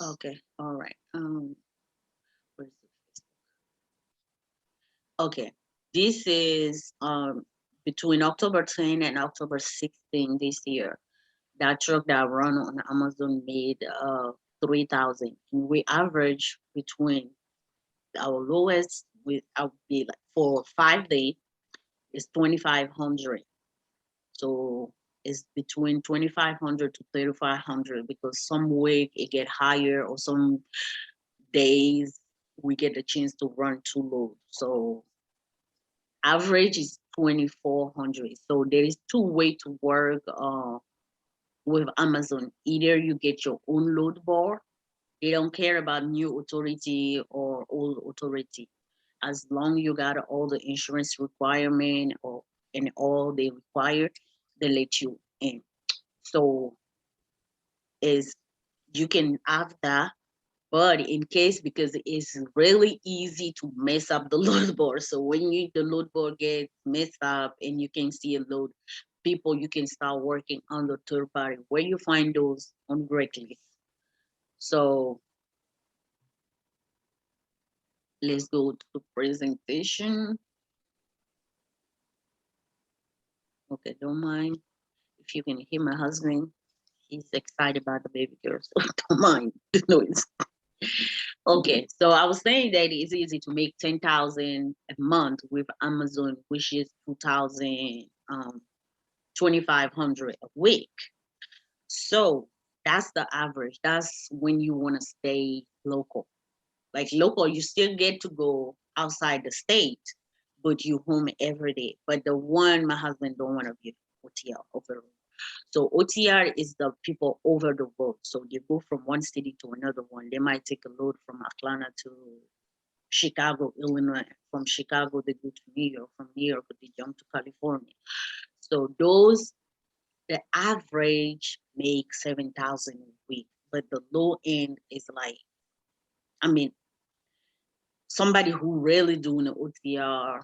Okay, all right. Where's the Okay, this is between October 10 and October 16 this year. That truck that run on Amazon made 3,000. And we average between our lowest with I would be like for 5 days is 2,500. So it's between 2,500 to 3,500 because some week it get higher or some days we get a chance to run two loads. So average is 2,400. So there is two way to work with Amazon. Either you get your own load board. They don't care about new authority or old authority. As long you got all the insurance requirement or and all they require, they let you in. So is you can have that, but in case because it's really easy to mess up the load board. So when you the load board gets messed up and you can see a load people, you can start working on the third party where you find those on Craigslist. So let's go to the presentation. Okay, don't mind if you can hear my husband. He's excited about the baby girl, so don't mind the noise. Okay, so I was saying that it's easy to make 10,000 a month with Amazon, which is 2,000, 2,500 a week. So that's the average. That's when you want to stay local. Like local, you still get to go outside the state, but you home every day. But the one my husband don't want to be OTR over. So OTR is the people over the road. So they go from one city to another one. They might take a load from Atlanta to Chicago, Illinois. From Chicago, they go to New York. From New York, they jump to California. So those the average make 7,000 a week, but the low end is like, I mean, somebody who really doing the OTR,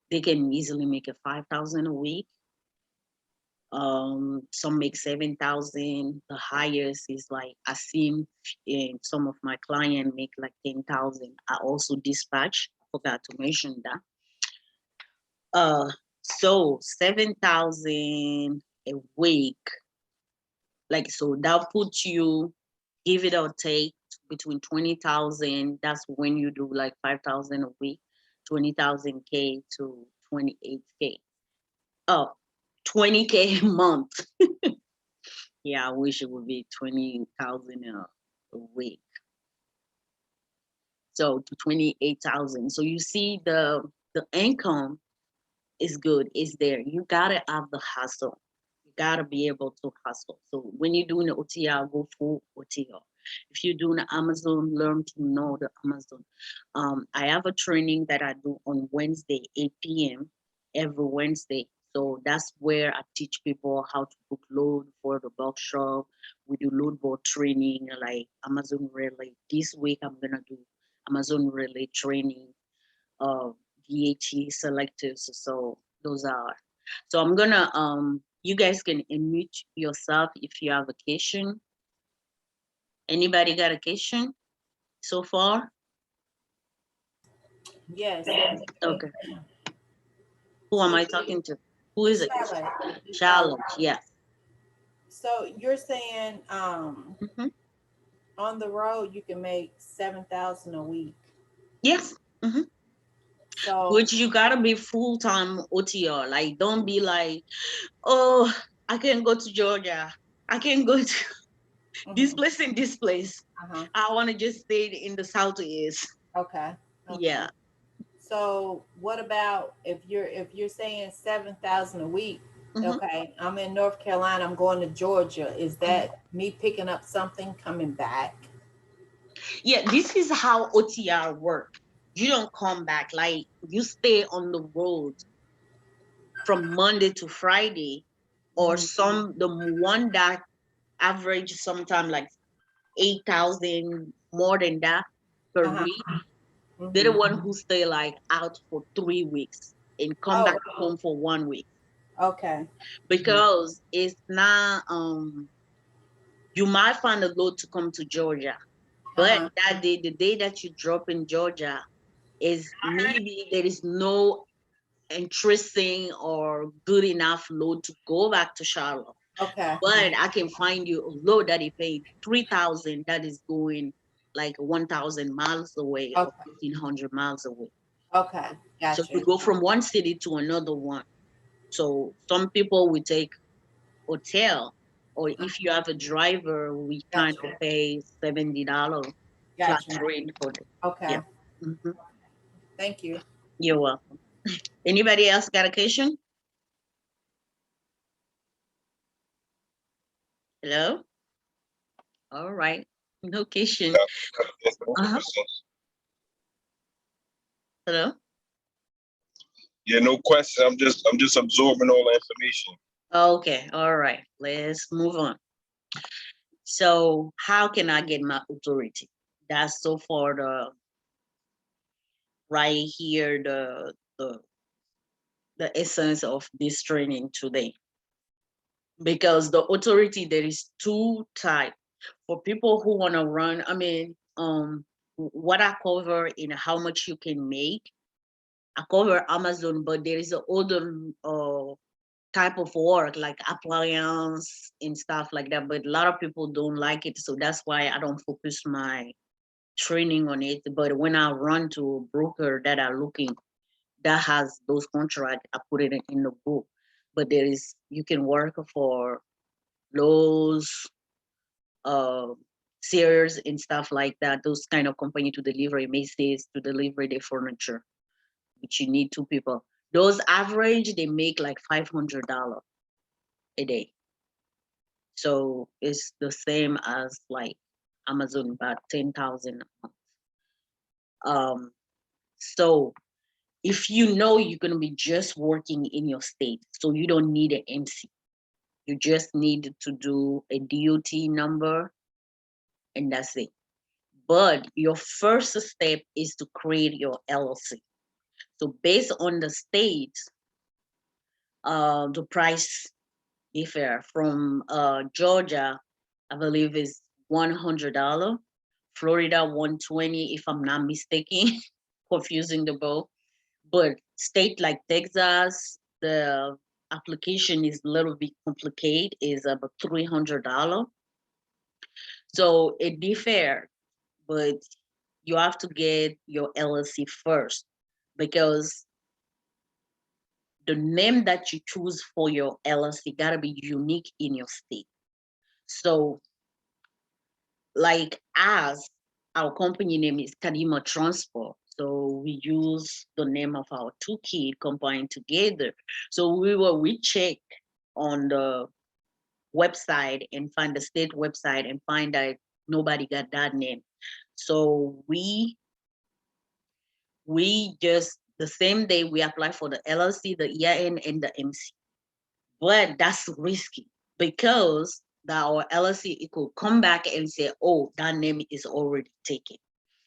they can easily make a 5,000 a week. Some make 7,000. The highest is like I seen in some of my client make like 10,000. I also dispatch. I forgot to mention that. So 7,000 a week, like so that puts you give it or take between 20,000. That's when you do like 5,000 a week, 20,000 K to 28K. Oh, 20K a month. Yeah, I wish it would be 20,000 a week. So to 28,000. So you see the income is good, is there. You gotta have the hustle. You gotta be able to hustle. So when you're doing the OTR, go full OTR. If you're doing Amazon, learn to know the Amazon. I have a training that I do on Wednesday, 8 p.m. every Wednesday. So that's where I teach people how to book load for the bulk shop. We do load board training like Amazon Relay. This week I'm gonna do Amazon Relay training of DHE selectives. So those are. So I'm gonna you guys can unmute yourself if you have a question. Anybody got a question so far? Yes. Okay. Who am So, I talking to? Who is it? Charlotte, Charlotte. Charlotte. Yes. So you're saying Hmm. on the road you can make 7,000 a week. Yes. Hmm. So Which you gotta be full time OTR. Like, don't be like, oh, I can't go to Georgia. I can't go to this mhm, place and this place. uh-huh. I want to just stay in the southeast. Okay. Okay. Yeah. So what about if you're saying 7,000 a week? Hmm. Okay, I'm in North Carolina. I'm going to Georgia. Is Hmm. that me picking up something coming back? Yeah, this is how OTR work. You don't come back. Like you stay on the road from Monday to Friday, or Hmm. some the one that average sometime like 8,000 more than that per Uh huh. week. They're the Hmm. one who stay like out for 3 weeks and come back Oh, home for 1 week okay. because it's not You might find a load to come to Georgia, but that day, the day that you drop in Georgia, is maybe there is no interesting or good enough load to go back to Charlotte. Okay. But I can find you a load that is paid 3,000 that is going like 1,000 miles away or Okay. 1,500 miles away. Okay. So Gotcha. you go from one city to another one. So some people will take hotel, or if you have a driver, we kind of Gotcha. pay $70 flat Gotcha. rate for it. Okay. Yeah. Mhm. Thank you. You're welcome. Anybody else got a question? Hello? All right. No question. Uh-huh. Hello? Yeah, no question. I'm just absorbing all the information. Okay. All right. Let's move on. So how can I get my authority? That's so far the right here, the essence of this training today. Because the authority, there is two type. For people who want to run, I mean, what I cover in how much you can make, I cover Amazon, but there is a other type of work like appliance and stuff like that. But a lot of people don't like it, so that's why I don't focus my training on it. But when I run to a broker that are looking, that has those contracts, I put it in the book. But there is, you can work for Lowe's, uh, Sears and stuff like that, those kind of company to deliver Macy's to deliver the furniture, which you need two people. Those average, they make like $500 a day. So it's the same as like Amazon, about 10,000 a month. So if you know you're gonna be just working in your state, so you don't need an MC. You just need to do a DOT number and that's it. But your first step is to create your LLC. So based on the state, the price differ from Georgia, I believe is $100, Florida 120, if I'm not mistaken, confusing the both. But state like Texas, the application is a little bit complicated, is about $300. So it differ, but you have to get your LLC first because the name that you choose for your LLC gotta be unique in your state. So like us, our company name is Kadima Transport. So we use the name of our two kids combined together. So we check on the website and find the state website and find that nobody got that name. So we just the same day we apply for the LLC, the EIN, and the MC. But that's risky because our LLC, it could come back and say, oh, that name is already taken.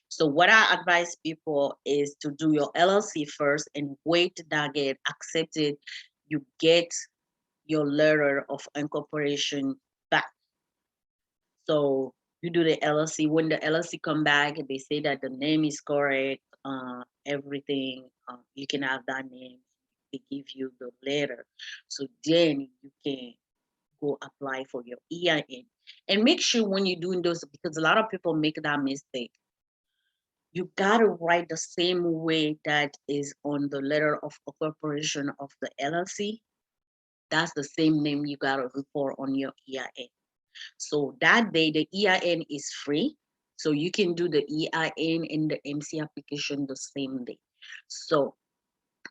So what I advise people is to do your LLC first and wait that get accepted. You get your letter of incorporation back. So you do the LLC. When the LLC come back, they say that the name is correct, everything, you can have that name. They give you the letter. So then you can go apply for your EIN. And make sure when you're doing those, because a lot of people make that mistake, you gotta write the same way that is on the letter of incorporation of the LLC. That's the same name you gotta report on your EIN. So that day, the EIN is free. So you can do the EIN and the MC application the same day. So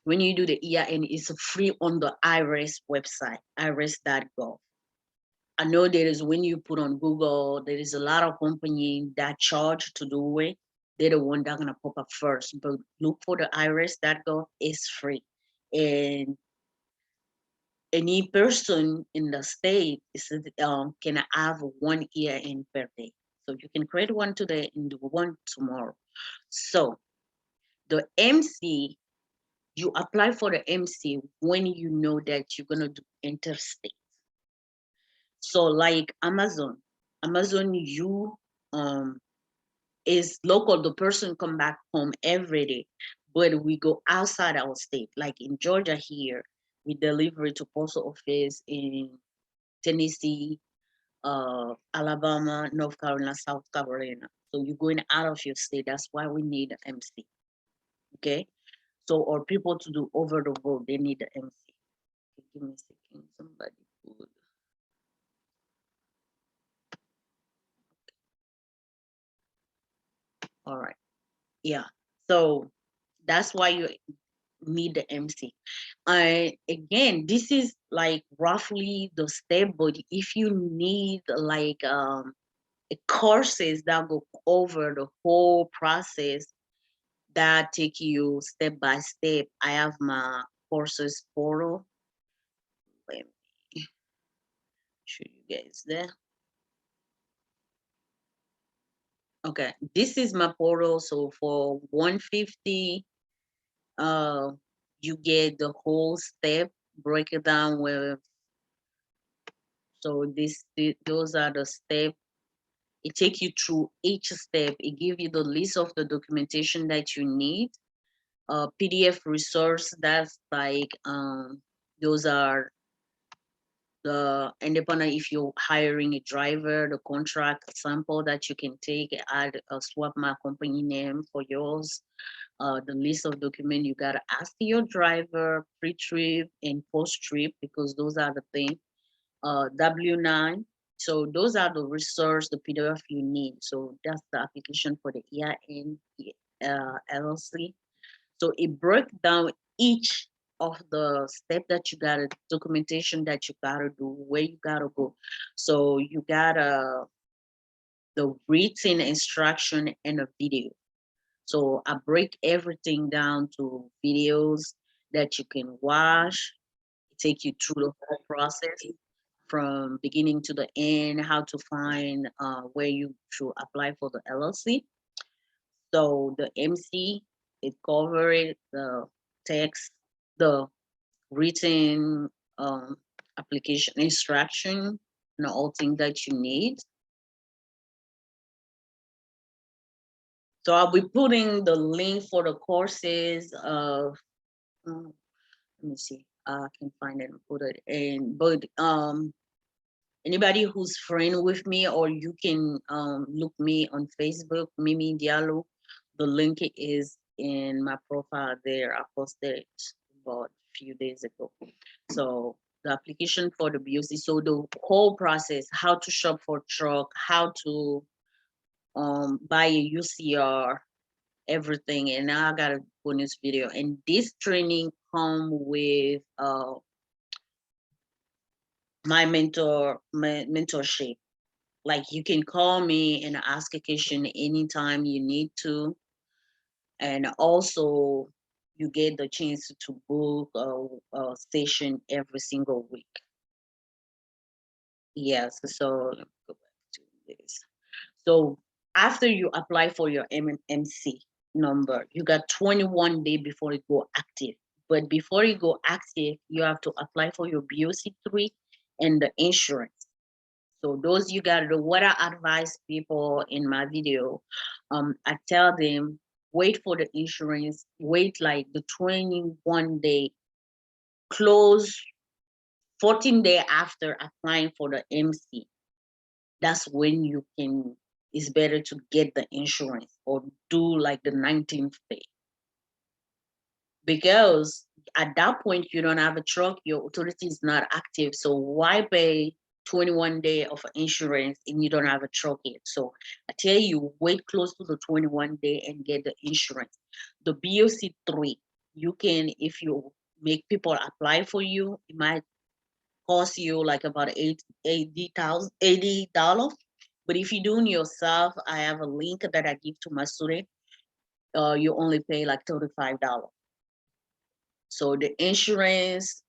when you do the EIN, it's free on the IRS website, irs.gov. I know there is, when you put on Google, there is a lot of company that charge to do it. They're the one that gonna pop up first, but look for the irs.gov, it's free. And any person in the state is, can have one EIN per day. So you can create one today and do one tomorrow. So the MC, you apply for the MC when you know that you're gonna do interstate. So like Amazon, Amazon U is local. The person come back home every day, but we go outside our state. Like in Georgia here, we deliver it to post office in Tennessee, Alabama, North Carolina, South Carolina. So you're going out of your state. That's why we need an MC. Okay. So, or people to do over the road, they need an MC. Okay, give me a second. Somebody put. All right. Yeah. So that's why you need the MC. Again, this is like roughly the step, but if you need like courses that go over the whole process, that take you step by step, I have my courses portal. Let me show you guys there. Okay, this is my portal. So for 150, you get the whole step, break it down with. So those are the steps. It takes you through each step. It gives you the list of the documentation that you need. PDF resource, that's like those are the independent, if you're hiring a driver, the contract sample that you can take, add swap my company name for yours. The list of documents you gotta ask your driver pre-trip and post-trip, because those are the things. W-9. So those are the resource, the PDF you need. So that's the application for the EIN LLC. So it broke down each of the step that you gotta, documentation that you gotta do, where you gotta go. So you gotta the written instruction and a video. So I break everything down to videos that you can watch, take you through the whole process from beginning to the end, how to find where you should apply for the LLC. So the MC, it covers the text, the written application instruction, and all things that you need. So I'll be putting the link for the courses of, let me see, I can find it and put it in, but anybody who's friend with me, or you can look me on Facebook, Mimi Diallo. The link is in my profile there. I posted it about a few days ago. So the application for the BOC, so the whole process, how to shop for truck, how to buy a UCR, everything. And now I got a bonus video. And this training come with my mentorship. Like you can call me and ask a question anytime you need to. And also you get the chance to book a session every single week. Yes, so let me go back to this. So after you apply for your MMC number, you got 21 days before it go active. But before it go active, you have to apply for your BOC3 and the insurance. So those you gotta do. What I advise people in my video, I tell them, wait for the insurance, wait like the 21 day, close 14 day after applying for the MC. That's when you can, it's better to get the insurance or do like the 19th day. Because at that point, you don't have a truck, your authority is not active. So why pay 21 day of insurance and you don't have a truck yet? So I tell you, wait close to the 21 day and get the insurance. The BOC3, you can, if you make people apply for you, it might cost you like about $80. But if you're doing yourself, I have a link that I give to my student. You only pay like $35. So the insurance,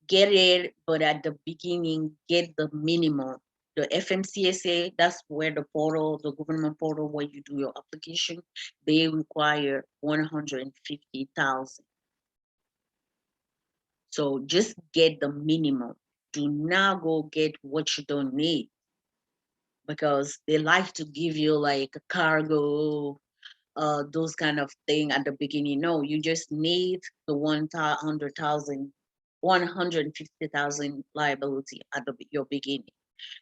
get it, but at the beginning, get the minimum. The FMCSA, that's where the portal, the government portal, where you do your application, they require 150,000. So just get the minimum. Do not go get what you don't need. because they like to give you like a cargo, those kind of thing at the beginning. No, you just need the 150,000 liability at your beginning.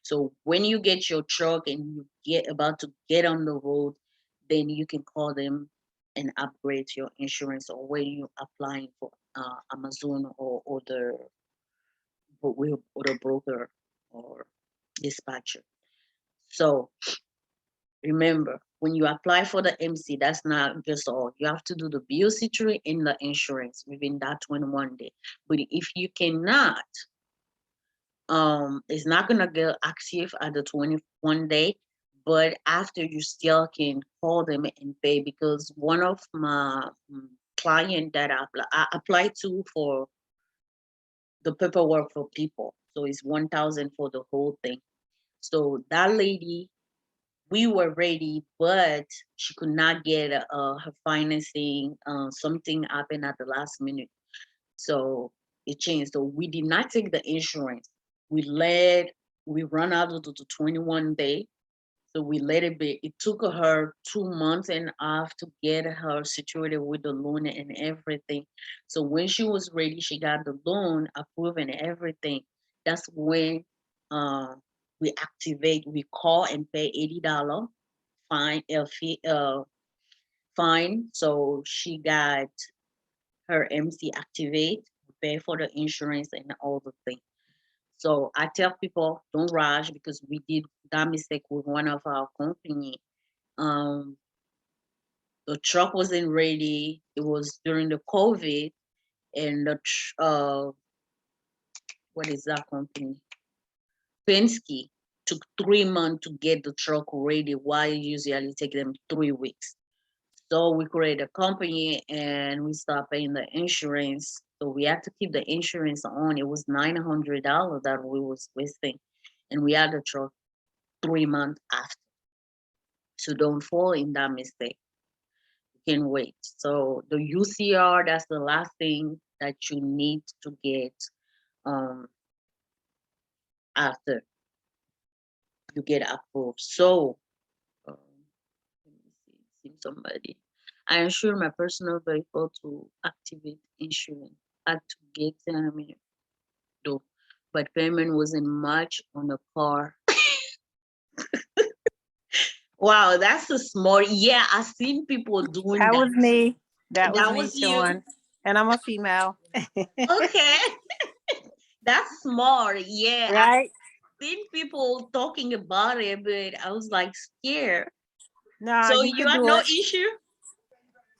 So when you get your truck and you get about to get on the road, then you can call them and upgrade your insurance, or when you applying for Amazon or other broker or dispatcher. So remember, when you apply for the MC, that's not just all. You have to do the BOC3 and the insurance within that 21 day. But if you cannot, it's not gonna get active at the 21 day, but after you still can call them and pay, because one of my client that I applied to for the paperwork for people, so it's 1,000 for the whole thing. So that lady, we were ready, but she could not get her financing. Something happened at the last minute, so it changed. So we did not take the insurance. We run out of the 21 day, so we let it be. It took her 2 months and a half to get her situated with the loan and everything. So when she was ready, she got the loan approved and everything. That's when we activate. We call and pay $80 fine, fine. So she got her MC activate, pay for the insurance and all the things. So I tell people, don't rush, because we did that mistake with one of our company. Um, the truck wasn't ready. It was during the COVID, and what is that company? Penske took 3 months to get the truck ready, while it usually take them 3 weeks. So we created a company and we start paying the insurance. So we had to keep the insurance on. It was $900 that we was wasting, and we had the truck 3 months after. So don't fall in that mistake. You can wait. So the UCR, that's the last thing that you need to get after you get approved. So let me see somebody. I insure my personal vehicle to activate insurance. Had to get though, but payment wasn't much on the car. Wow, that's a smart. Yeah, I've seen people doing That that. was me. That was That me, was you. Sean. And I'm a female. Okay, that's smart. Yeah, I've Right? seen people talking about it, but I was like scared. Nah, So you you could have do no it. issue?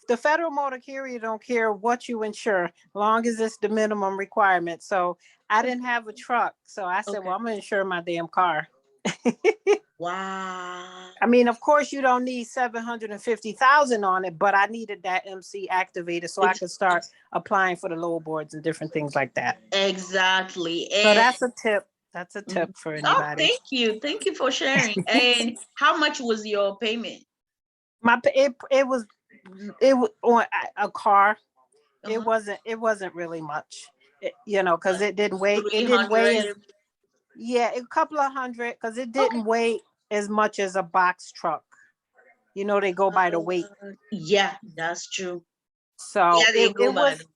The federal motor carrier don't care what you insure, long as it's the minimum requirement. So I didn't have a truck. So I said, Okay. well, I'm gonna insure my damn car. Wow. I mean, of course, you don't need 750,000 on it, but I needed that MC activated so I could start applying for the low boards and different things like that. Exactly. So And that's a tip. That's a tip for oh, anybody. thank you. Thank you for sharing. And how much was your payment? It was on a car. It Uh-huh. wasn't really much, because it didn't weigh. It didn't weigh as 300. a couple of hundred, because it didn't weigh as much as a box truck. They go by the weight. Yeah, that's true. So Yeah, they go by them.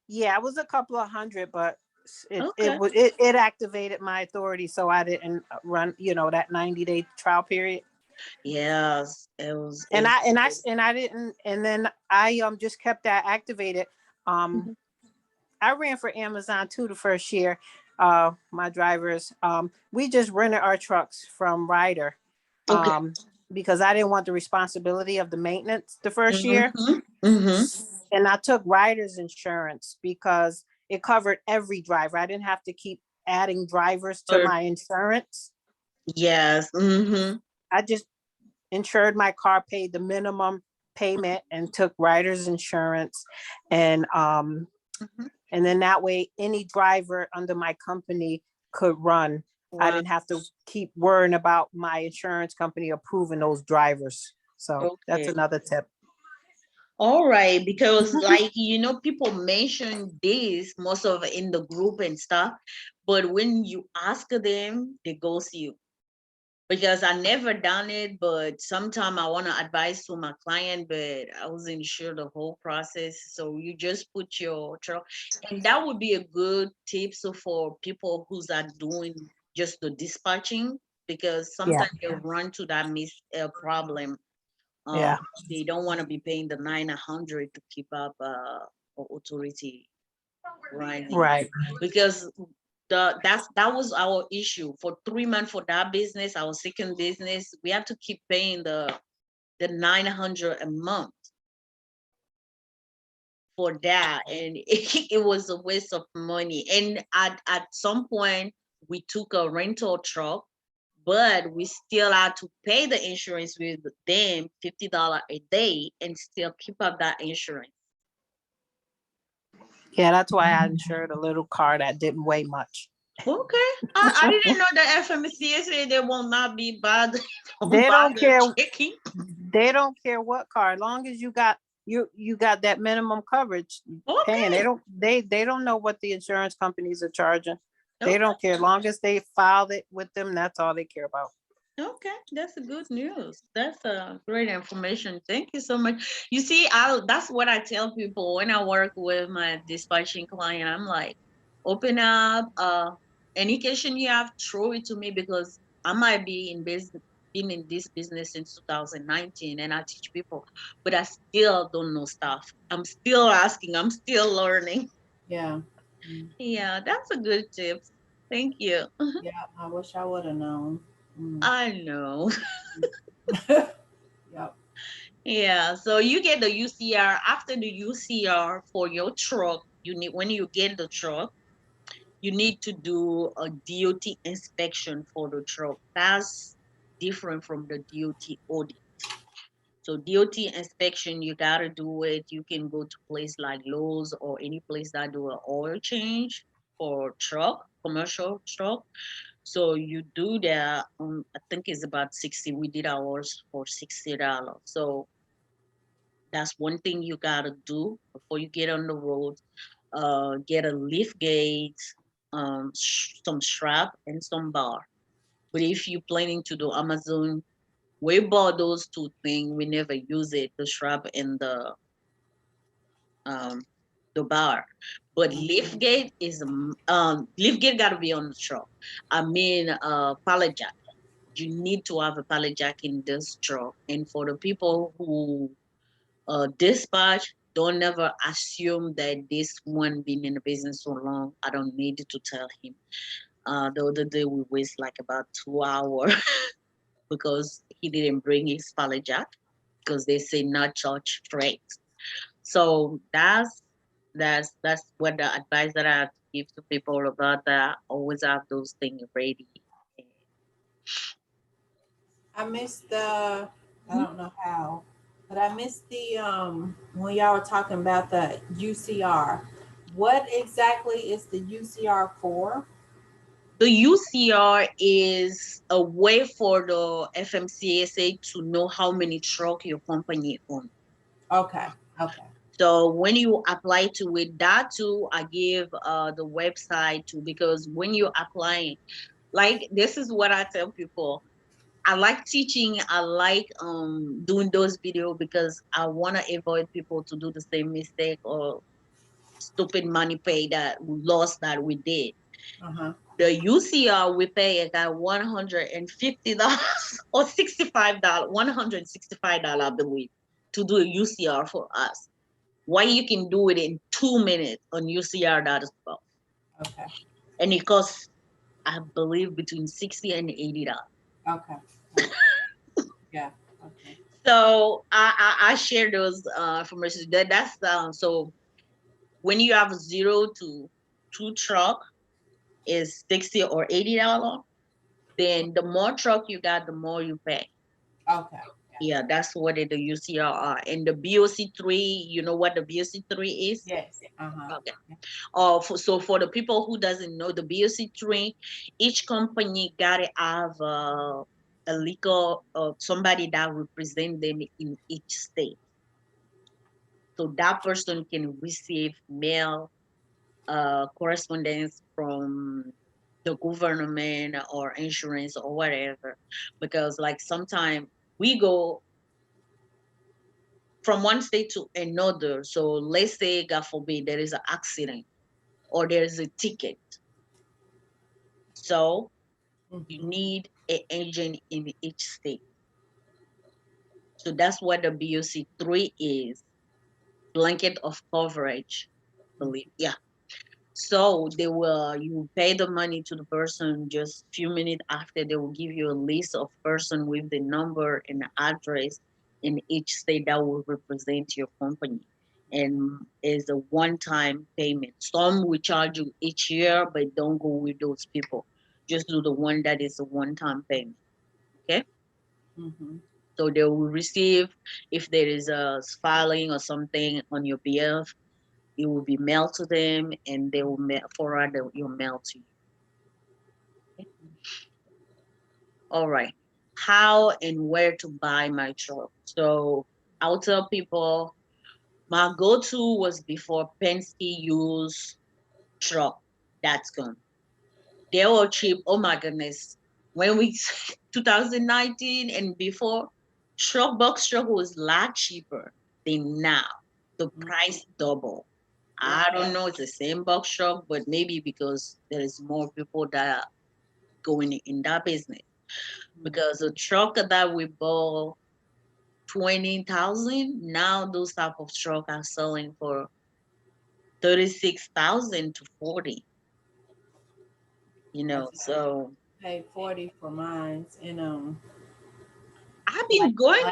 it was a couple of hundred, but Okay. it activated my authority, so I didn't run, that 90-day trial period. Yes, it was. And I didn't, and then I just kept that activated. Mhm. I ran for Amazon too the first year. My drivers, we just rented our trucks from Ryder, Okay. because I didn't want the responsibility of the maintenance the first year. Mm-hmm. Mm-hmm. And I took Ryder's insurance because it covered every driver. I didn't have to keep adding drivers to my insurance. Yes. Mm-hmm. I just insured my car, paid the minimum payment, and took Ryder's insurance. And Mhm. and then that way any driver under my company could run. I Wow. didn't have to keep worrying about my insurance company approving those drivers. So that's Okay. another tip. All right, because like people mention this most of in the group and stuff, but when you ask them, they ghost you. because I never done it, but sometime I want to advise to my client, but I wasn't sure the whole process. So you just put your truck, and that would be a good tip so for people who's are doing just the dispatching, because Yeah, sometimes they run to that problem. yeah, Um, they don't want to be paying the 900 to keep up authority running, right. because that was our issue for 3 months for that business, our second business. We have to keep paying the 900 a month for that, and it was a waste of money. And at some point we took a rental truck, but we still had to pay the insurance with them $50 a day and still keep up that insurance. Yeah, that's why I insured a little car that didn't weigh much. Okay, I didn't know the FMCA said they will not be bad. They don't care. Checking. They don't care what car, as long as you got that minimum coverage paying. Okay. They don't know what the insurance companies are charging. They Okay. don't care. As long as they filed it with them, that's all they care about. Okay, that's a good news. That's a great information. Thank you so much. You see, that's what I tell people when I work with my dispatching client. I'm like, open up any question you have, throw it to me, because I might be in business been in this business since 2019, and I teach people, but I still don't know stuff. I'm still asking, I'm still learning. Yeah. Yeah, that's a good tip. Thank you. Yeah. I wish I would have known. I know. Yep. Yeah, so you get the UCR. After the UCR for your truck, you need, when you get the truck, you need to do a DOT inspection for the truck. That's different from the DOT audit. So DOT inspection, you gotta do it. You can go to place like Lowe's or any place that do an oil change for truck, commercial truck. So you do that. I think it's about 60. We did ours for $60. So that's one thing you gotta do before you get on the road. Get a lift gate, some strap, and some bar. But if you're planning to do Amazon, we bought those two things. We never use it, the strap and um, the bar. But lift gate is lift gate gotta be on the truck. I mean, pallet jack. You need to have a pallet jack in this truck. And for the people who dispatch, don't never assume that this one been in the business so long. I don't need to tell him. The other day we waste like about 2 hours because he didn't bring his pallet jack, because they say not charge freight. So that's what the advice that I have to give to people about that. Always have those things ready. I missed the. I don't know how, but I missed the when y'all were talking about the UCR. What exactly is the UCR for? The UCR is a way for the FMCSA to know how many truck your company owns. Okay. Okay. So when you apply to it, that too, I give the website too, because when you're applying, like this is what I tell people. I like teaching. I like doing those videos because I want to avoid people to do the same mistake or stupid money pay that we lost that we did. Uh-huh. The UCR we pay about $150 or $65, $165, I believe, to do a UCR for us. Why you can do it in 2 minutes on UCR.com. Okay. And it costs, I believe, between $60 and $80. Okay. Yeah. Okay. So I share those information. That's so when you have 0 to 2 truck is $60 or $80. Then the more truck you got, the more you pay. Okay. Yeah, that's what the UCR are. And the BOC3, you know what the BOC3 is? Yes. Uh-huh. Okay. So for the people who doesn't know the BOC3, each company gotta have a legal somebody that represent them in each state. So that person can receive mail correspondence from the government or insurance or whatever, because like sometimes we go from one state to another. So let's say, God forbid, there is an accident or there is a ticket. So you Mhm. need an agent in each state. So that's what the BOC 3 is, blanket of coverage, I believe. Yeah. So they will, you pay the money to the person, just few minutes after they will give you a list of person with the number and the address in each state that will represent your company. And is a one-time payment. Some will charge you each year, but don't go with those people. Just do the one that is a one-time payment. Okay. Mhm. So they will receive, if there is a filing or something on your behalf, it will be mailed to them and they will forward your mail to you. Okay? All right. How and where to buy my truck. So I'll tell people my go-to was before Penske used truck. That's gone. They were cheap. Oh my goodness. When we 2019 and before, truck box truck was a lot cheaper than now. The price double. I don't know, it's the same box truck, but maybe because there is more people that are going in that business. Because the truck that we bought 20,000, now those type of truck are selling for 36,000 to 40. So Paid 40 for mine, and I've like, been going.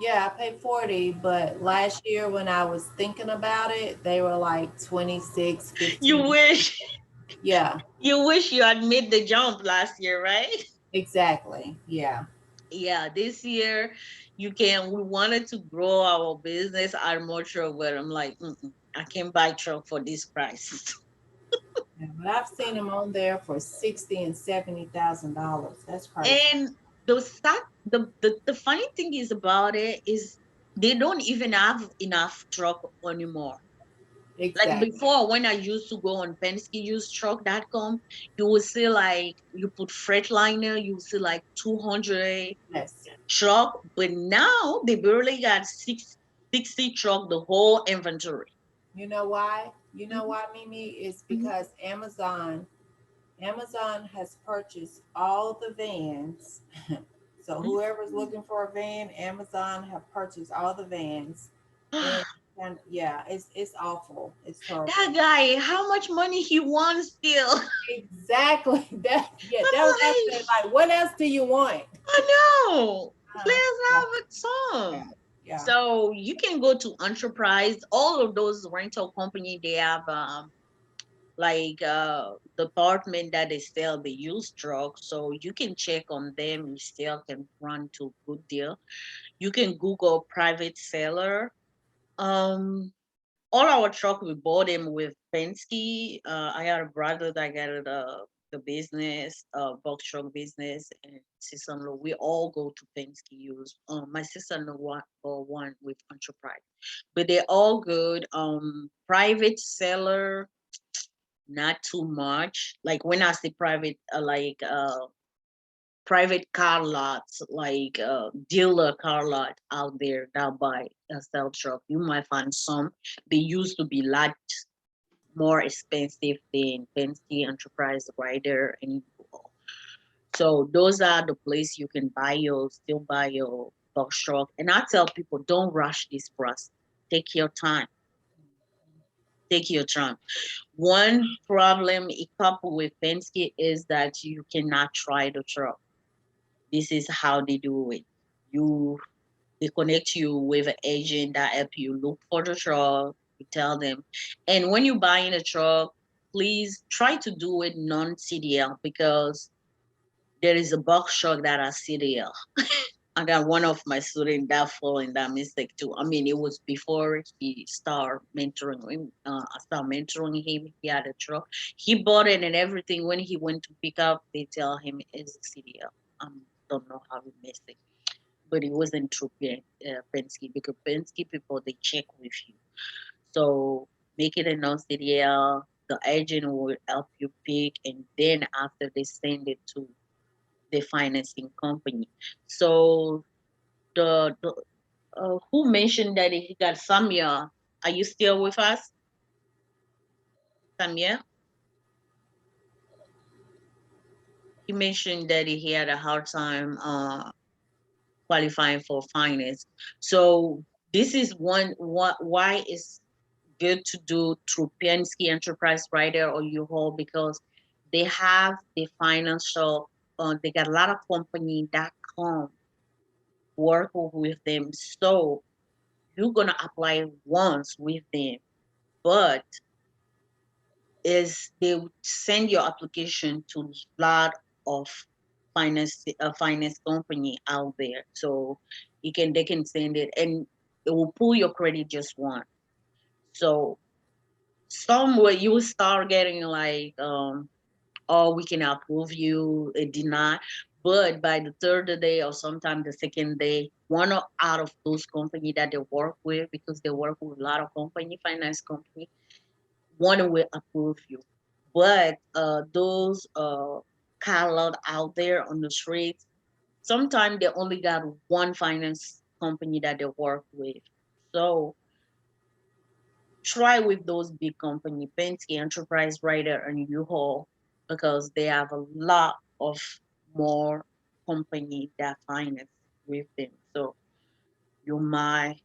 yeah, I paid 40, but last year when I was thinking about it, they were like 26, You 15. wish Yeah, you had made the jump last year, right? exactly. Yeah. Yeah, this year we wanted to grow our business, our more truck, but I'm like, I can't buy truck for this price. Yeah, but I've seen them on there for 60 and $70,000. That's crazy. And the funny thing is about it is they don't even have enough truck anymore. Like Exactly. before, when I used to go on PenskeUseTruck.com, you would see like you put Freightliner, you would see like 200 Yes. truck, but now they barely got 60 truck, the whole inventory. You know why? You know Mhm, why, Mimi? It's mhm. because Amazon has purchased all the vans. So whoever's looking for a van, Amazon have purchased all the vans. And yeah, it's awful. It's That terrible. guy, how much money he wants still? Exactly. That yeah, I'm that was I like, said, like, what else do you want? I know. Uh, Let's yeah, have it yeah, some. yeah. So you can go to Enterprise. All of those rental company, they have like department that they sell the used truck. So you can check on them. You still can run to good deal. You can Google private seller. Um, all our truck we bought them with Penske. I had a brother that got the business, box truck business, and sister-in-law. We all go to Penske use. My sister-in-law one with Enterprise, but they're all good. Private seller, not too much. Like when I say private, private car lots, like dealer car lot out there that buy a sell truck. You might find some. They used to be lot more expensive than Penske Enterprise Rider and Eagle. So those are the place you can still buy your box truck. And I tell people, don't rush this process. Take your time. Take your time. One problem a couple with Penske is that you cannot try the truck. This is how they do it. You They connect you with an agent that help you look for the truck. You tell them, and when you buy in a truck, please try to do it non-CDL because there is a box truck that are CDL. I got one of my students that fall in that mistake too. I mean, it was before he started mentoring him. I started mentoring him. He had a truck. He bought it and everything. When he went to pick up, they tell him it's a CDL. Don't know how he missed it, but it wasn't through Penske because Penske people they check with you. So make it a non-CDL. the agent will help you pick, and then after they send it to the financing company. So the who mentioned that he got Samia? Are you still with us, Samia? He mentioned that he had a hard time qualifying for finance. So this is why it's good to do through Penske Enterprise Rider or U-Haul, because they have the financial. They got a lot of company that come work with them. So you're gonna apply once with them, but is they would send your application to a lot of finance company out there. So they can send it, and it will pull your credit just one. So somewhere you will start getting like oh, we can approve you, deny. But by the third day or sometime the second day, out of those company that they work with, because they work with a lot of company, finance company, one will approve you. But those car lot out there on the streets, sometimes they only got one finance company that they work with. So try with those big company, Penske, Enterprise Rider, and U-Haul, because they have a lot of more company that finance with them. So you might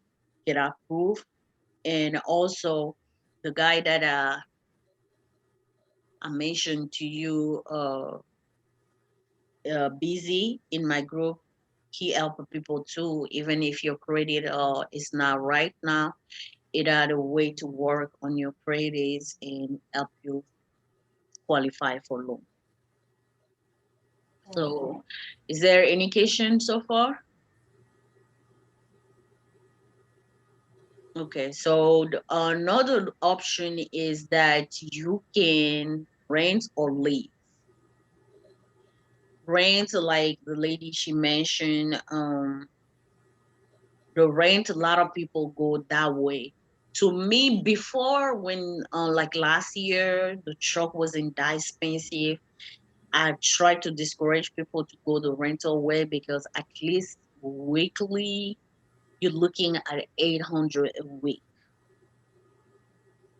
get approved. And also the guy that I mentioned to you, busy in my group, he help people too. Even if your credit is not right now, it had a way to work on your credits and help you qualify for loan. So, is there any question so far? Okay, so another option is that you can rent or lease. Rent, like the lady she mentioned, the rent, a lot of people go that way. To me, before, when like last year the truck wasn't that expensive, I tried to discourage people to go the rental way, because at least weekly you're looking at 800 a week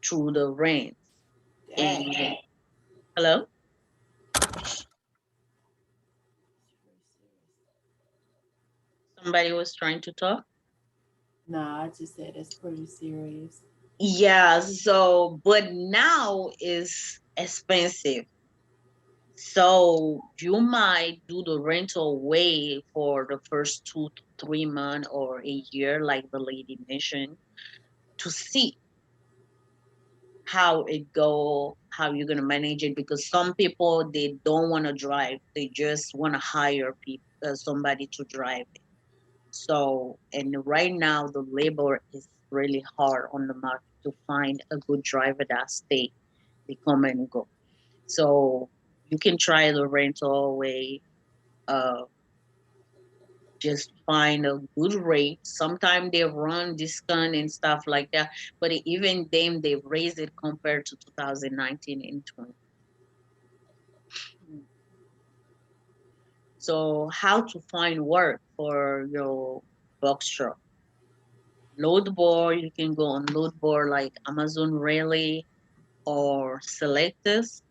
through the rent. And hello, somebody was trying to talk. No, I just said it's pretty serious. Yeah, so but now is expensive. So you might do the rental way for the first 2 to 3 months or a year, like the lady mentioned, to see how it go, how you're gonna manage it. Because some people, they don't want to drive; they just want to hire people, somebody to drive it. So, and right now the labor is really hard on the market to find a good driver that stay, they come and go. So you can try the rental way. Uh, just find a good rate. Sometimes they run discount and stuff like that, but even them, they raise it compared to 2019 and 20. So how to find work for your box truck? Load board, you can go on load board like Amazon Rally or Selectus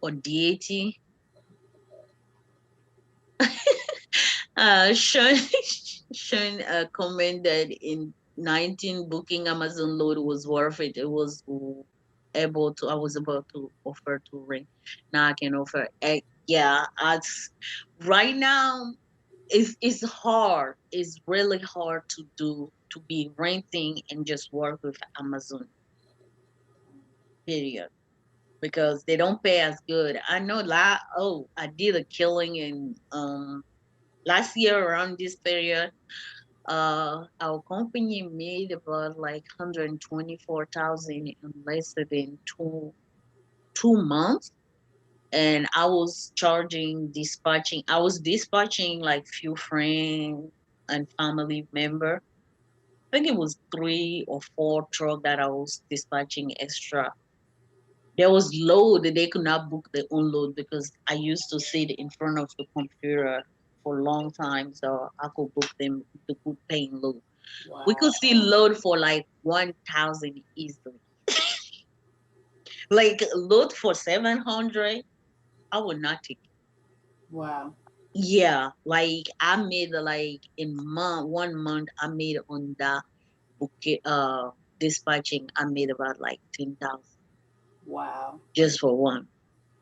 or DAT. Sean, Sean commented in 19 booking Amazon load was worth it. It was I was about to offer to ring. Now I can offer. Yeah, right now it's hard. It's really hard to be renting and just work with Amazon. Period. Because they don't pay as good. I know I did a killing in last year around this period. Our company made about like 124,000 in less than two months. And I was dispatching. I was dispatching like few friends and family member. I think it was 3 or 4 truck that I was dispatching extra. There was load, they could not book their own load because I used to sit in front of the computer for a long time, so I could book them the good paying load. We could see load for like 1,000 easily. Like load for 700, I would not take it. Wow. Yeah, like I made like in 1 month I made on that bouquet dispatching, I made about like 10,000 Wow. just for one.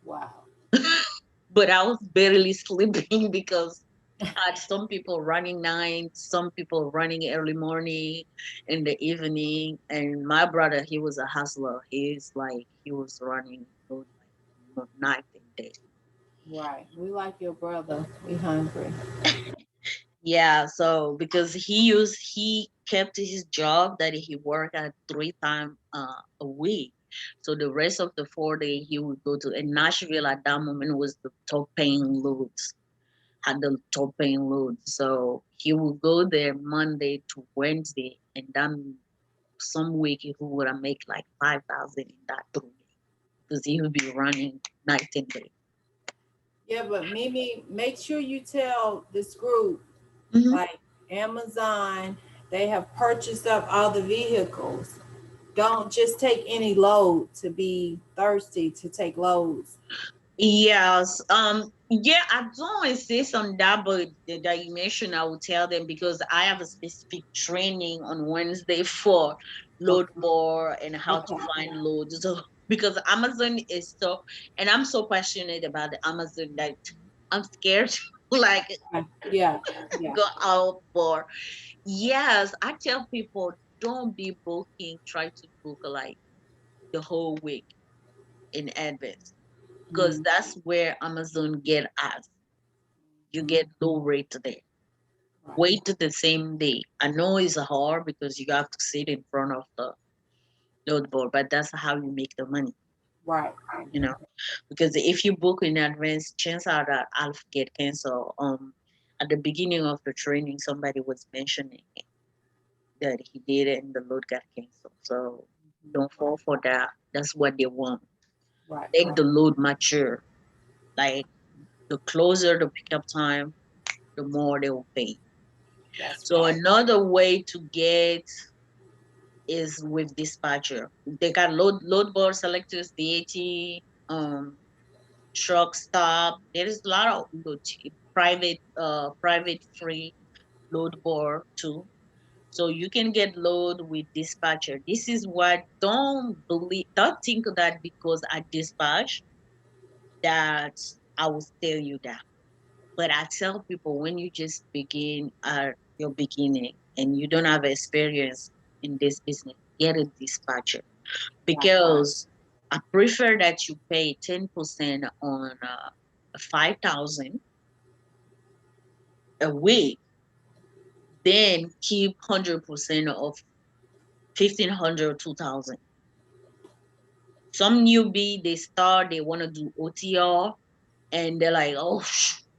Wow. But I was barely sleeping because I had some people running night, some people running early morning, in the evening. And my brother, he was a hustler. He's like he was running those like night and day. Right. We like your brother. We hungry. Yeah, so because he kept his job that he worked at 3 times a week. So the rest of the 4 day he would go to, and Nashville at that moment was the top paying loads, had the top paying load. So he would go there Monday to Wednesday, and then some week he would make like 5,000 in that 3 days because he would be running night and day. Yeah, but Mimi, make sure you tell this group, Mhm. like Amazon, they have purchased up all the vehicles. Don't just take any load to be thirsty to take loads. Yes. Yeah, I don't insist on that, but that you mentioned, I will tell them because I have a specific training on Wednesday for load Okay. board and how to Okay. find loads. So because Amazon is so, and I'm so passionate about the Amazon that I'm scared to like Yeah. Yeah. go out for. Yes, I tell people don't be booking, try to book like the whole week in advance because Mm, that's where Amazon get us. You mm, get low rate there. right. Wait to the same day. I know it's hard because you have to sit in front of the load board, but that's how you make the money, Right. you know. Because if you book in advance, chances are that I'll get canceled. At the beginning of the training, somebody was mentioning that he did it and the load got canceled. So don't fall for that. That's what they want. Right. Make Right. the load mature. Like the closer the pickup time, the more they will pay. That's So right. another way to get is with dispatcher. They got load board selectors, DAT, truck stop. There is a lot of private free load board too. So you can get load with dispatcher. This is what don't think that because I dispatch that I will tell you that. But I tell people when you just begin at your beginning and you don't have experience in this business, get a dispatcher Right. because I prefer that you pay 10% on 5,000 a week, then keep 100% of 1,500, 2,000. Some newbie, they start, they want to do OTR and they're like, oh,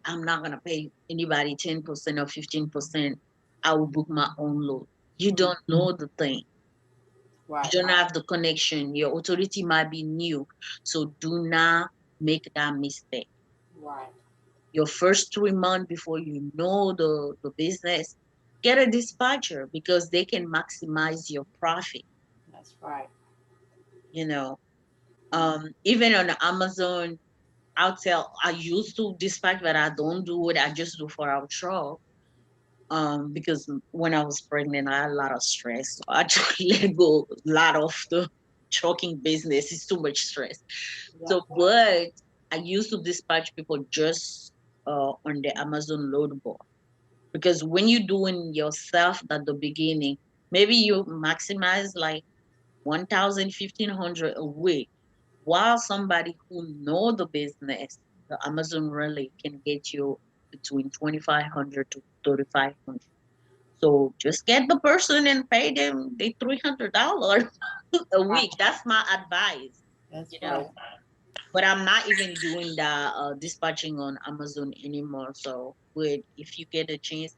I'm not going to pay anybody 10% or 15%. I will book my own load. You don't know the thing. You Right. don't have the connection. Your authority might be new. So do not make that mistake. Right. Your first 3 months before you know the business, get a dispatcher because they can maximize your profit, That's right. you know. Even on Amazon, I used to dispatch, but I don't do it. I just do for our truck. Because when I was pregnant, I had a lot of stress. So I just let go a lot of the trucking business. It's too much stress. Yeah. So, but I used to dispatch people just on the Amazon load board. Because when you're doing yourself at the beginning, maybe you maximize like 1,000, 1,500 a week, while somebody who know the business, the Amazon really can get you between 2,500 to 3,500. So just get the person and pay them the $300 a Right. week. That's my advice, That's you right. know. But I'm not even doing the dispatching on Amazon anymore. So, but if you get a chance,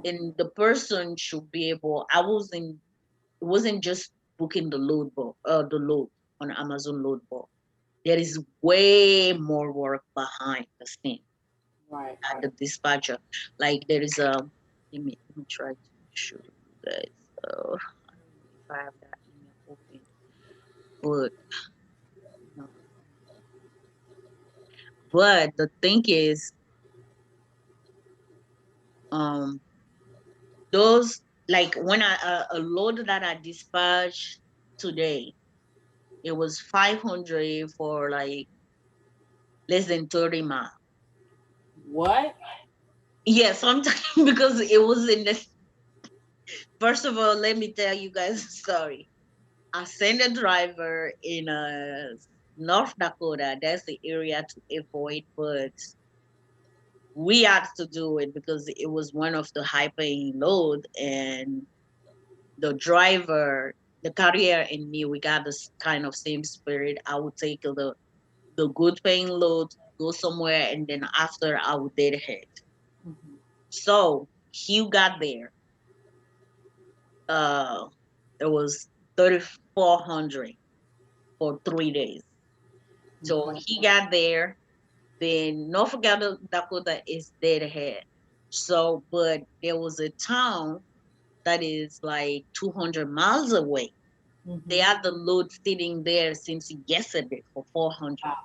and the person should be able. It wasn't just booking the load board, the load on Amazon load board. there is way more work behind the scene Right. at the dispatcher. Like there is a, let me try to show you guys. I don't know if I have that email open, but no. But the thing is, um, those like when a load that I dispatched today, it was 500 for like less than 30 miles. What? Yeah, sometimes because it was in the. First of all, let me tell you guys a story. I sent a driver in North Dakota. That's the area to avoid, but we had to do it because it was one of the high paying load, and the driver, the carrier and me, we got this kind of same spirit. I would take the good paying load, go somewhere, and then after I would dead head. Mhm. So he got there. It was 3,400 for 3 days. So Okay. he got there. Then North Dakota is dead ahead. So, but there was a town that is like 200 miles away. They Mhm. had the load sitting there since yesterday for 400. Wow.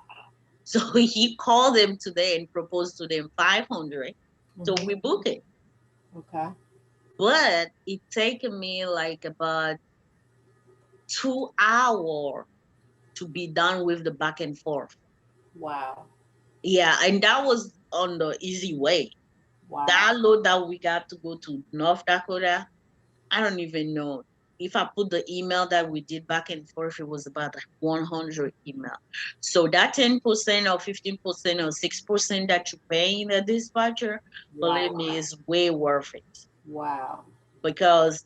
So he called them today and proposed to them 500. So Mhm. we booked it. Okay. But it taken me like about 2 hours to be done with the back and forth. Wow. Yeah, and that was on the easy way. Wow. That load that we got to go to North Dakota, I don't even know. If I put the email that we did back and forth, it was about 100 email. So that 10% or 15% or 6% that you pay in the dispatcher, believe Wow. me, is way worth it. Wow. Because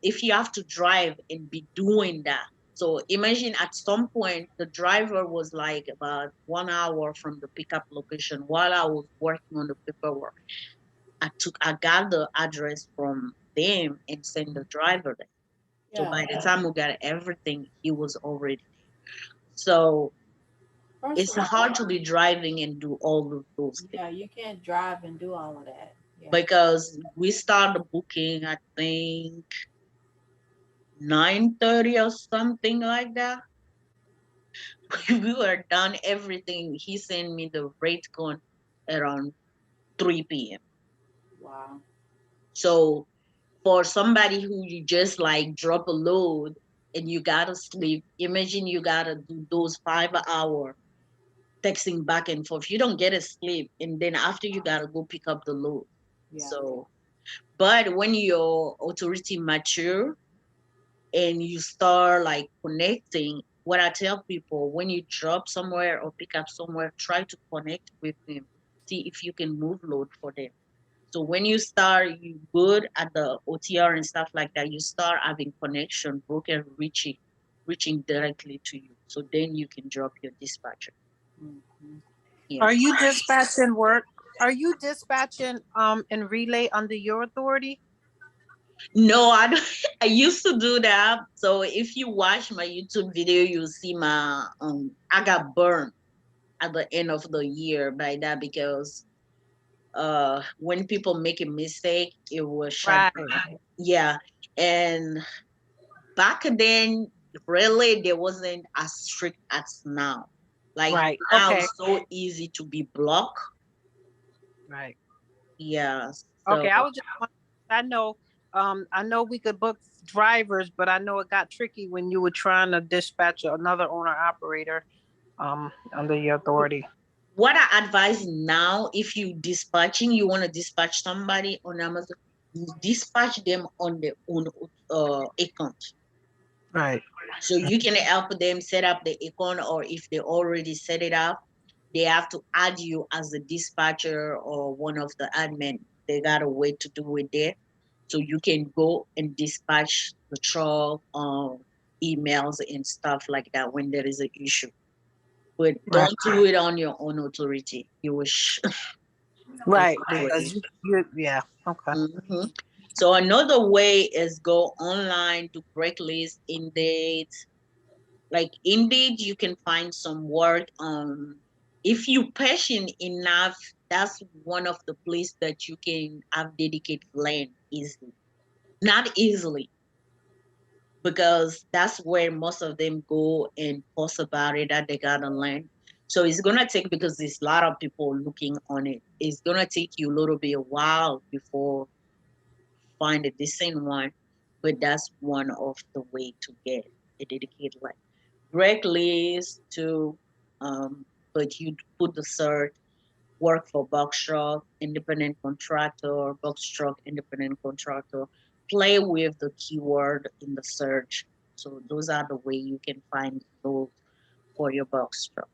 if you have to drive and be doing that, so imagine at some point the driver was like about 1 hour from the pickup location while I was working on the paperwork. I got the address from them and sent the driver there. So Yeah. by the time we got everything, he was already there. So First it's of all, hard to be driving and do all of those things yeah, you can't drive and do all of that. Yeah. because we started booking, I think 9:30 or something like that. We were done everything. He sent me the rate code around 3 p.m. Wow. So for somebody who you just like drop a load and you gotta sleep, imagine you gotta do those 5 hour texting back and forth. You don't get a sleep, and then after you gotta go pick up the load. Yeah. So, but when your authority mature and you start like connecting, what I tell people, when you drop somewhere or pick up somewhere, try to connect with them. See if you can move load for them. So when you start, you good at the OTR and stuff like that, you start having connection, broker reaching directly to you. So then you can drop your dispatcher. Mhm. Yeah. Are you dispatching work? Are you dispatching in relay under your authority? No, I don't, I used to do that. So if you watch my YouTube video, you'll see my I got burned at the end of the year by that because when people make a mistake, it was shut Right. down. Yeah. And back then, really, there wasn't as strict as now. Like Right. now, Okay. it's so easy to be blocked. Right. Yeah. So Okay. I was just wondering, I know we could book drivers, but I know it got tricky when you were trying to dispatch another owner operator under your authority. what I advise now, if you dispatching, you want to dispatch somebody on Amazon, you dispatch them on their own account. Right. So you can help them set up the account, or if they already set it up, they have to add you as a dispatcher or one of the admin. They got a way to do it there. So you can go and dispatch the truck, emails and stuff like that when there is an issue. But Right. don't do it on your own authority. You will Right. Because yeah. Okay. Mhm. So another way is go online to break list, in date, like Indeed, you can find some work. If you patient enough, that's one of the places that you can have dedicated land easily. Not easily, because that's where most of them go and post about it that they got on land. So it's gonna take, because there's a lot of people looking on it. It's gonna take you a little bit a while before find a decent one, but that's one of the way to get a dedicated land. Greg list to, but you put the search, work for box truck, independent contractor, box truck, independent contractor. Play with the keyword in the search. So those are the way you can find those for your box truck.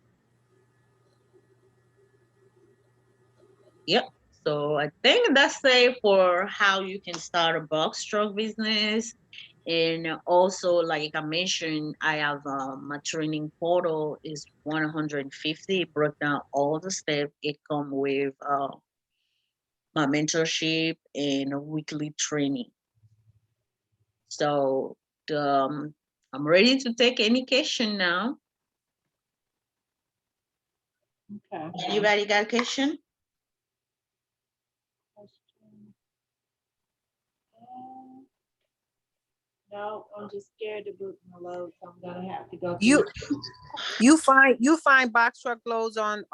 Yep. So I think that's it for how you can start a box truck business. And also, like I mentioned, I have my training portal is 150. It broke down all the steps. It come with my mentorship and a weekly training. So I'm ready to take any question now. Okay. Anybody got a question? No, I'm just scared to book my load, so I'm gonna have to go. You find box truck loads on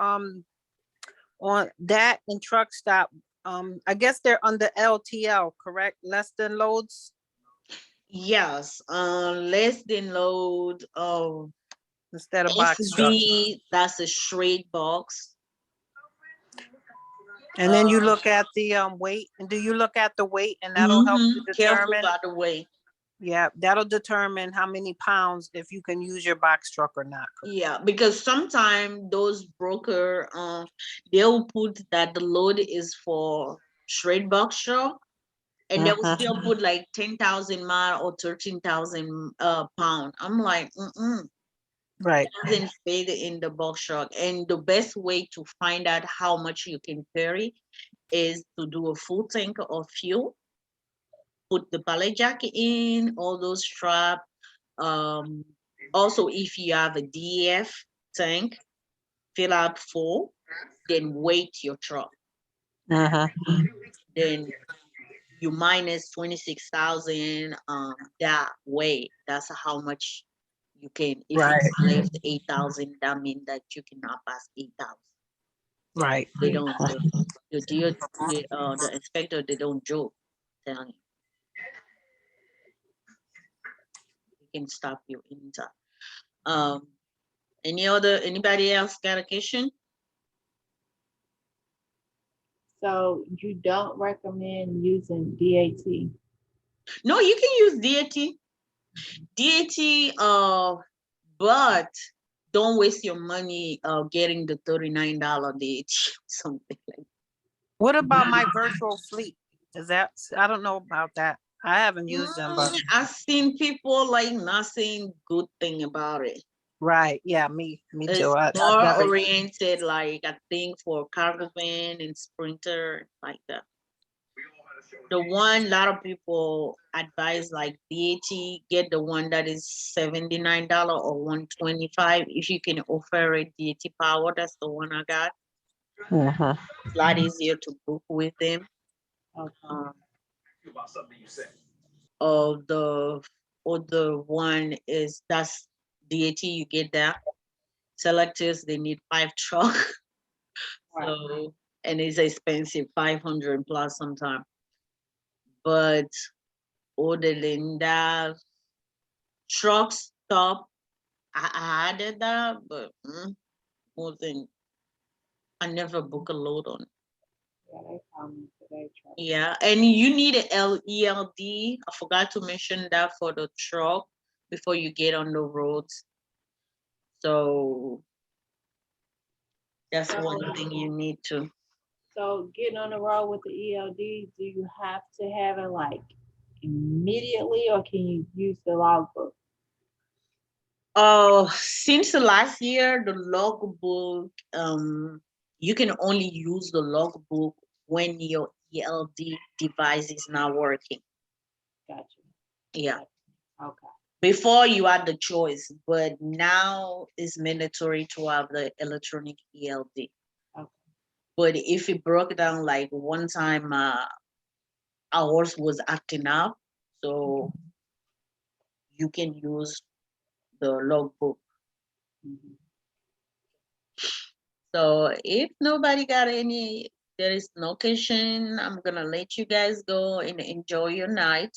that and truck stop. I guess they're under LTL, correct? Less than loads Yes. Less than load. instead of box truck. SB, that's a straight box. And then you look at the weight. And do you look at the weight, and that'll help you Careful, determine? by the way. Yeah, that'll determine how many pounds, if you can use your box truck or not. Yeah, because sometimes those broker, they'll put that the load is for straight box truck, and they will still put like 10,000 mile or 13,000 pound. I'm like, Right. doesn't fit in the box truck. And the best way to find out how much you can carry is to do a full tank of fuel, put the pallet jacket in, all those straps. Also, if you have a DEF tank, fill out full, then weight your truck. Then you minus 26,000 that way. That's how much you can. If it's left 8,000, that means that you cannot pass 8,000. Right. They don't. The inspector, they don't joke. Telling you, they can stop you anytime. Anybody else got a question? So you don't recommend using DAT? No, you can use DAT, but don't waste your money getting the $39 DAT, something like. What about my virtual fleet? Is that, I don't know about that. I haven't used them, but I've seen people like not saying good thing about it. right. Yeah, me It's too. more oriented, like I think for cargo van and sprinter, like that. The one, a lot of people advise like DAT, get the one that is $79 or $125. If you can offer a DAT power, that's the one I got. A lot easier to book with them. The other one is that's DAT, you get that. Selectors, they need 5 truck. So, and it's expensive, 500 plus sometimes. But other than that, truck stop, I added that, but more than, I never book a load on it. Yeah, and you need an ELD. I forgot to mention that for the truck before you get on the roads. So that's one thing you need to. So getting on the road with the ELD, do you have to have it like immediately, or can you use the logbook? Since the last year, the logbook, you can only use the logbook when your ELD device is not working. Gotcha. Yeah. Okay. Before you had the choice, but now it's mandatory to have the electronic ELD. Okay. But if it broke down, like one time, ours was acting up, so you can use the logbook. So if nobody got any, there is no question, I'm gonna let you guys go and enjoy your night.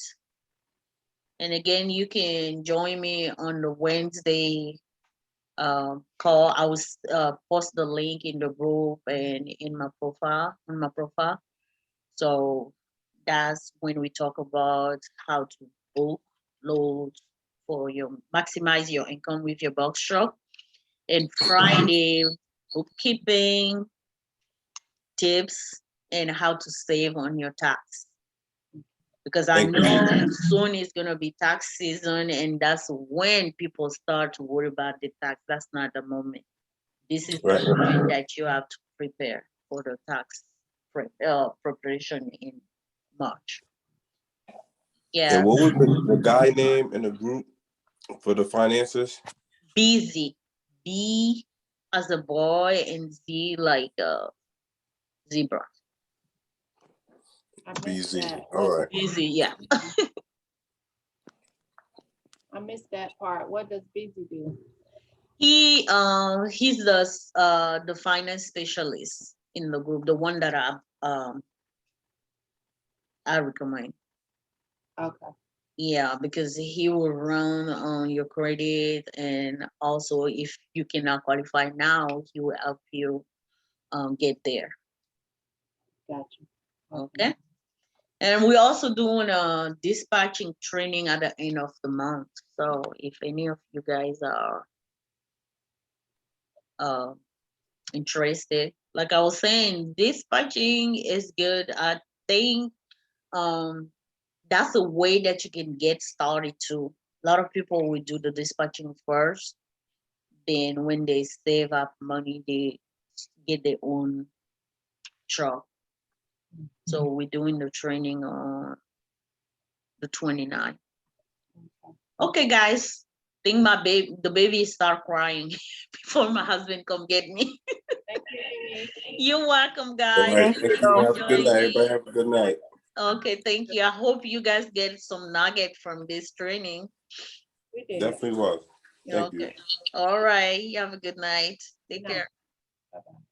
And again, you can join me on the Wednesday call. I will post the link in the group and in my profile, on my profile. So that's when we talk about how to book loads for your maximize your income with your box truck. And Friday, bookkeeping tips and how to save on your tax. Because I Thank you. know soon is gonna be tax season, and that's when people start to worry about the tax. That's not the moment. This is Right. the moment that you have to prepare for the tax preparation in March. Yeah, And what was the guy name in the group for the finances? busy. B as a boy and Z like a zebra. I missed BZ. that. All right. Busy, yeah. I missed that part. What does Busy do? He's the finance specialist in the group, the one that I recommend. Okay. Yeah, because he will run on your credit, and also if you cannot qualify now, he will help you get there. Gotcha. Okay. And we're also doing a dispatching training at the end of the month. So if any of you guys are interested, like I was saying, dispatching is good. I think that's a way that you can get started too. A lot of people will do the dispatching first. Then when they save up money, they get their own truck. So we're doing the training on the 29th. Okay, guys. Think the baby start crying before my husband come get me. Thank you, Mimi. You're welcome, All guys. right. Thank you. Have a Enjoy good night. me. Everybody have a good night. Okay, thank you. I hope you guys get some nugget from this training. We did. Definitely was. Thank you. Okay. All right. You have a good night. Take Good night. care. Bye-bye.